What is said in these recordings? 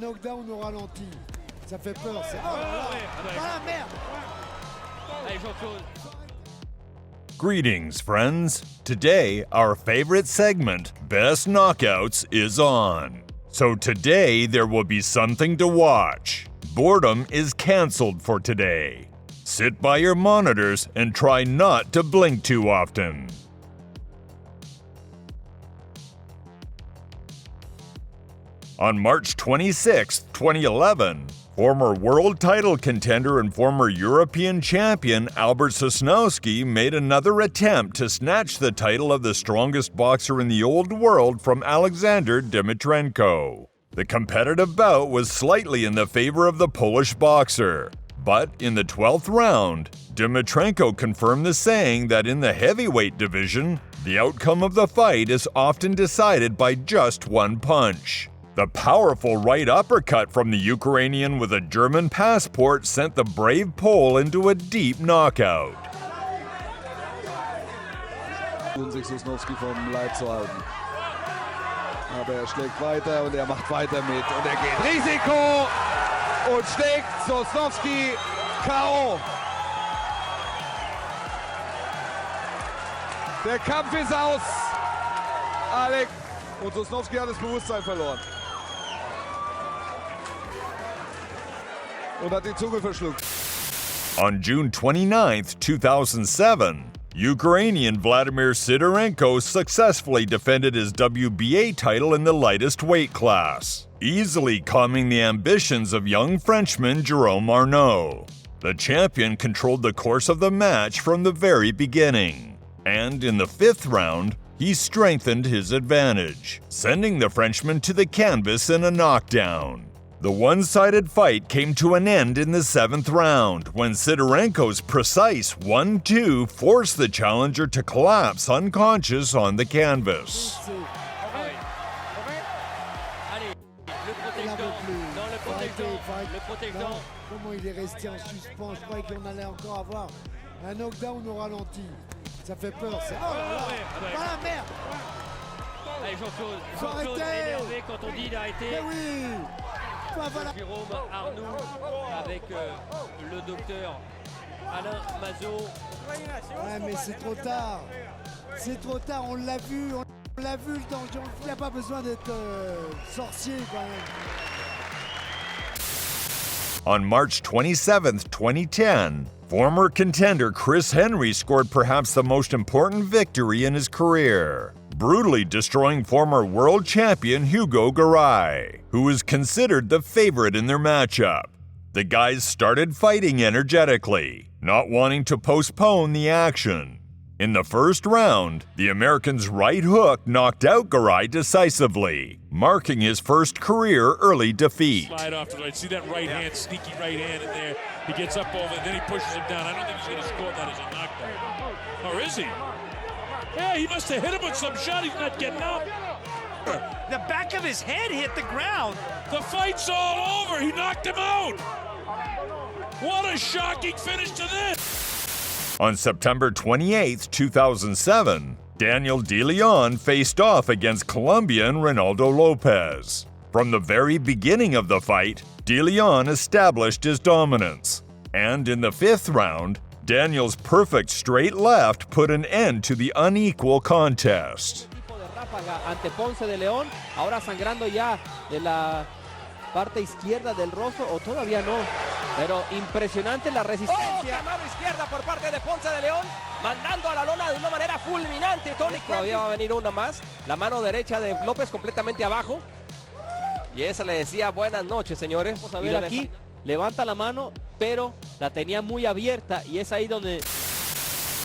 Knockdown au ralenti. Ça fait peur, c'est... Oh là là! Voilà, merde! Allez, Jean-Claude. Greetings, friends. Today, our favorite segment, Best Knockouts, is on. So today, there will be something to watch. Boredom is canceled for today. Sit by your monitors and try not to blink too often. On March 26, 2011, former world title contender and former European champion Albert Cusnowski made another attempt to snatch the title of the strongest boxer in the old world from Alexander Dimitrano. The competitive bout was slightly in the favor of the Polish boxer, but in the 12th round, Dimitrano confirmed the saying that in the heavyweight division, the outcome of the fight is often decided by just one punch. The powerful right uppercut from the Ukrainian with a German passport sent the brave Pole into a deep knockout. Sich Cusnowski vom Leib zu halten. Aber schlägt weiter und macht weiter mit. Und geht Risiko und schlägt Cusnowski K.O. Der Kampf ist aus. Alex. Und Cusnowski hat das Bewusstsein verloren. Und hat die Zunge verschluckt. On June 29, 2007, Ukrainian Vladimir Cidorenko successfully defended his WBA title in the lightest weight class, easily calming the ambitions of young Frenchman Jerome Arnaud. The champion controlled the course of the match from the very beginning, and in the 5th round, he strengthened his advantage, sending the Frenchman to the canvas in a knockdown. The one-sided fight came to an end in the 7th round when Cidorenko's precise 1-2 forced the challenger to collapse unconscious on the canvas. Comment il est resté en suspens? Je croyais qu'on allait encore avoir un knockdown au ralenti. Ça fait peur, c'est... Oh là là! Voilà, merde! Allez, Jean-Claude. Faut Jean-Claude est arrêter! énervé quand on dit d'arrêter. Mais oui! Enfin, voilà. Jérôme Arnoux avec le docteur Alain Mazot. Ouais, mais c'est trop tard. C'est trop tard, on l'a vu. On l'a vu, le danger. Il n'y a pas besoin d'être sorcier, quand même. On March 27, 2010, former contender Chris Henry scored perhaps the most important victory in his career, brutally destroying former world champion Hugo Gerai, who was considered the favorite in their matchup. The guys started fighting energetically, not wanting to postpone the action. In the 1st round, the American's right hook knocked out Gerai decisively, marking his first career early defeat. Slide off to the right. See that right hand, sneaky right hand in there. He gets up over and then he pushes him down. I don't think he's going to score that as a knockdown. Or is he? Yeah, he must have hit him with some shot. He's not getting up. The back of his head hit the ground. The fight's all over. He knocked him out. What a shocking finish to this. On September 28, 2007, Daniel Dion faced off against Colombian Ronaldo Lopez. From the very beginning of the fight, Dion established his dominance. And in the 5th round, Daniel's perfect straight left put an end to the unequal contest. Ante Ponce de León, ahora sangrando ya de la parte izquierda del rostro, o todavía no, pero impresionante la resistencia. Mano izquierda por parte de Ponce de León, mandando a la lona de una manera fulminante. Todavía va a venir una más, la mano derecha de López completamente abajo. Y esa le decía buenas noches, señores. Vamos a ver aquí, levanta la mano, pero la tenía muy abierta y es ahí donde...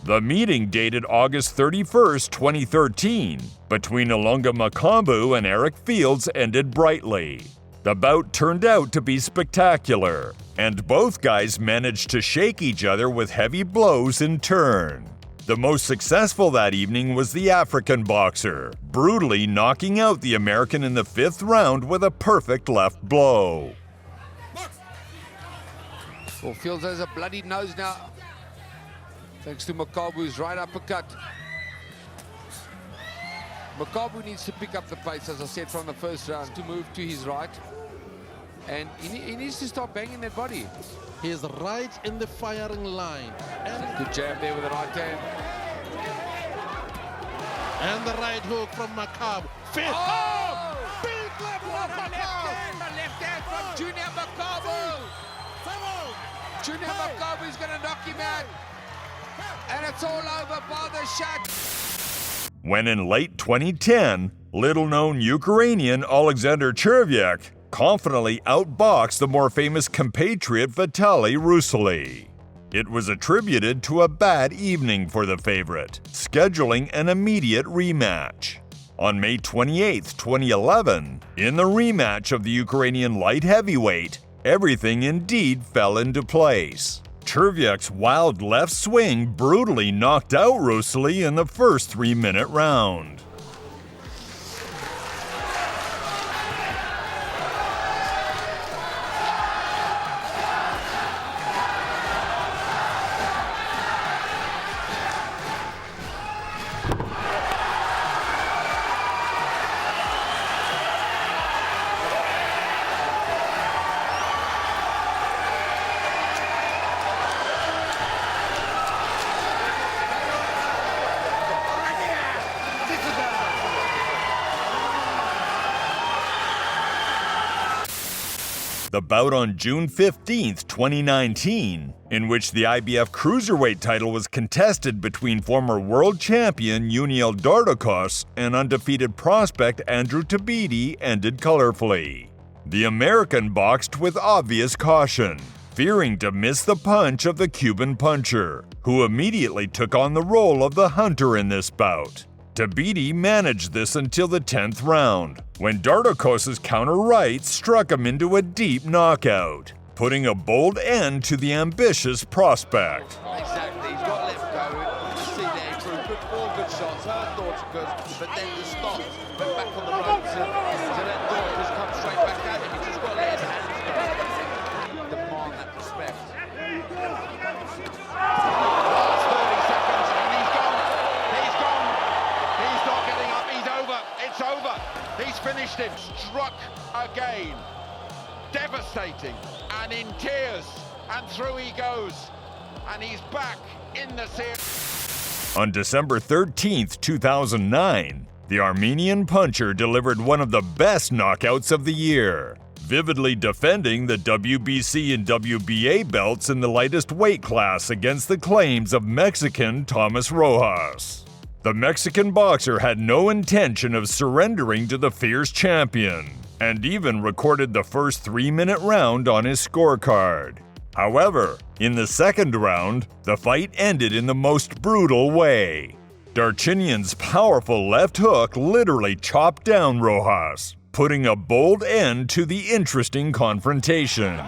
The meeting dated August 31, 2013, between Ilunga Makabu and Eric Fields ended brightly. The bout turned out to be spectacular, and both guys managed to shake each other with heavy blows in turn. The most successful that evening was the African boxer, brutally knocking out the American in the 5th round with a perfect left blow. Well, Fields has a bloody nose now, thanks to Makabu's right uppercut. Makabu needs to pick up the pace, as I said, from the 1st round to move to his right. And he needs to stop banging that body. He is right in the firing line. And Good jab there with the right hand. And the right hook from Makabu. Fifth. Oh! Big left hook from Makabu. Left hand from Junior Makabu. Junior Makabu is going to knock him out. And it's all over by the shot. When in late 2010, little-known Ukrainian Alexander Churvak confidently outboxed the more famous compatriot Vitaly Rouseli. It was attributed to a bad evening for the favorite, scheduling an immediate rematch. On May 28, 2011, in the rematch of the Ukrainian light heavyweight, everything indeed fell into place. Churvak's wild left swing brutally knocked out Rouseli in the first 3-minute round. The bout on June 15, 2019, in which the IBF Cruiserweight title was contested between former world champion Uniel Dardicos and undefeated prospect Andrew Tabidi, ended colorfully. The American boxed with obvious caution, fearing to miss the punch of the Cuban puncher, who immediately took on the role of the hunter in this bout. Tabidi managed this until the 10th round, when Dardicos' counter right struck him into a deep knockout, putting a bold end to the ambitious prospect. Exactly, he's got left go. You see there, he threw four good shots. I thought it good, but then he stopped, went back on the ropes, and so that Dardicos come straight back at him. He just got to let his hands go. Demand that respect. Last 30 seconds, and he's gone. He's gone. He's not getting up. He's over. It's over. He's finished him. Struck again. Devastating. And in tears. And through he goes. And he's back in the series. On December 13, 2009, the Armenian puncher delivered one of the best knockouts of the year, vividly defending the WBC and WBA belts in the lightest weight class against the claims of Mexican Thomas Rojas. The Mexican boxer had no intention of surrendering to the fierce champion, and even recorded the first 3-minute round on his scorecard. However, in the second round, the fight ended in the most brutal way. Darinian's powerful left hook literally chopped down Rojas, putting a bold end to the interesting confrontation.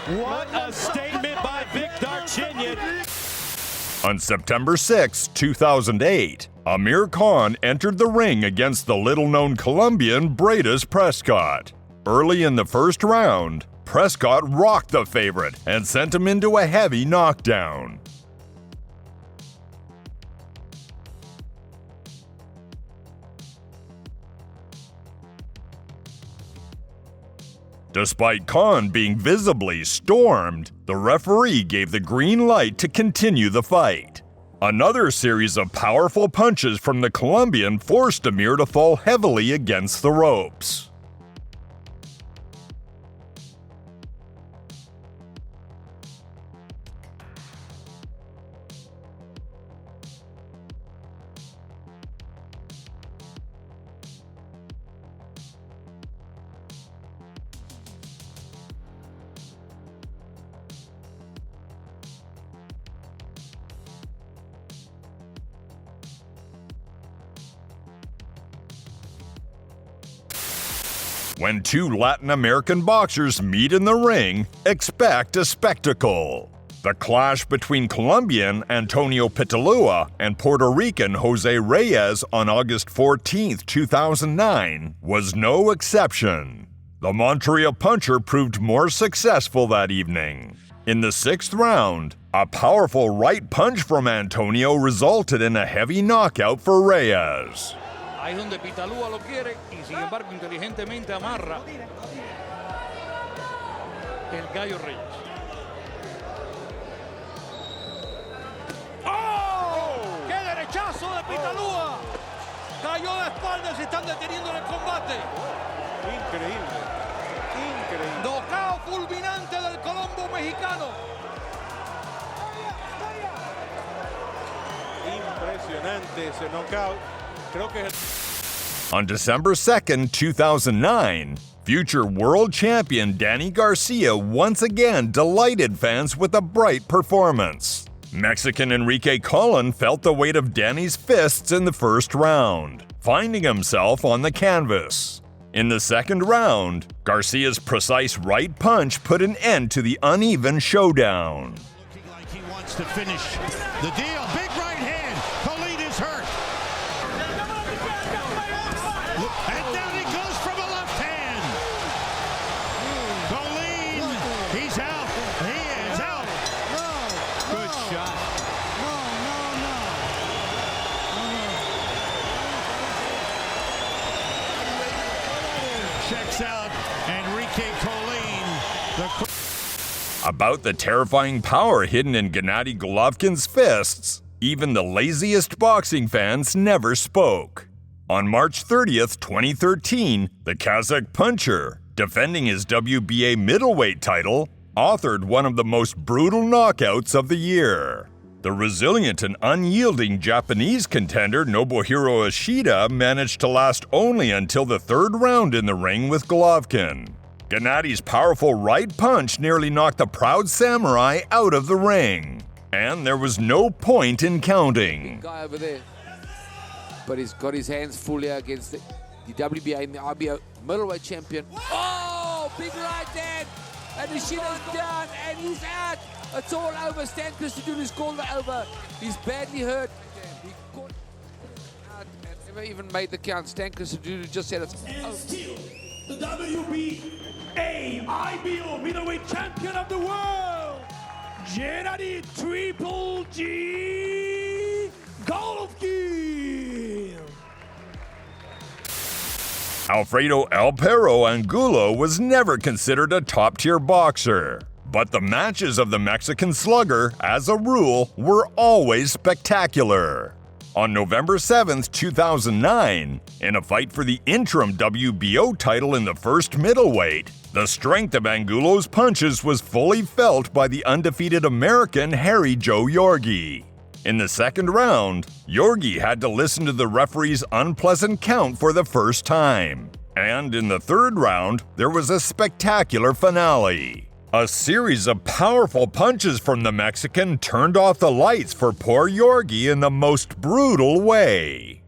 What a statement by Vic Darinian. On September 6, 2008, Amir Khan entered the ring against the little-known Colombian Prescott. Early in the first round, Prescott rocked the favorite and sent him into a heavy knockdown. Despite Khan being visibly stormed, the referee gave the green light to continue the fight. Another series of powerful punches from the Colombian forced Amir to fall heavily against the ropes. When two Latin American boxers meet in the ring, expect a spectacle. The clash between Colombian Antonio Pitalua and Puerto Rican Jose Reyes on August 14, 2009 was no exception. The Montreal puncher proved more successful that evening. In the 6th round, a powerful right punch from Antonio resulted in a heavy knockout for Reyes. Ahí es donde Pitalua lo quiere y sin embargo inteligentemente amarra el gallo Reyes. ¡Oh! ¡Qué derechazo de Pitalua! Cayó de espaldas y están deteniendo el combate. Increíble, increíble. Knocao fulminante del Colombo mexicano. Impresionante ese knockout. Creo que On December 2, 2009, future world champion Danny Garcia once again delighted fans with a bright performance. Mexican Enrique Colin felt the weight of Danny's fists in the first round, finding himself on the canvas. In the second round, Garcia's precise right punch put an end to the uneven showdown. looking like he wants to finish the deal. Big right hand. Colin is hurt. And down he goes from a left hand. Colin, he's out. He is out. Good shot. Checks out Enrique Colin. About the terrifying power hidden in Gennady Golovkin's fists, even the laziest boxing fans never spoke. On March 30th, 2013, the Kazakh puncher, defending his WBA middleweight title, authored one of the most brutal knockouts of the year. The resilient and unyielding Japanese contender Nobuhiro Ashida managed to last only until the 3rd round in the ring with Golovkin. Gennady's powerful right punch nearly knocked the proud samurai out of the ring. And there was no point in counting. Guy over there. But he's got his hands fully against the WBA and the IBO middleweight champion. Oh, big right hand. And Ashida's down and he's out. It's all over. Stan Christodoulou's called it over. He's badly hurt. He caught out and never even made the count. Stan Christodoulou just said it's over. Still, the WBA IBO middleweight champion of the world, Gerai Triple G Golovkin. Alfredo El Perro Angulo was never considered a top-tier boxer. But the matches of the Mexican slugger, as a rule, were always spectacular. On November 7, 2009, in a fight for the interim WBO title in the first middleweight, the strength of Angulo's punches was fully felt by the undefeated American Harry Joe Yorgi. In the second round, Yorgi had to listen to the referee's unpleasant count for the first time. And in the third round, there was a spectacular finale. A series of powerful punches from the Mexican turned off the lights for poor Yorgi in the most brutal way.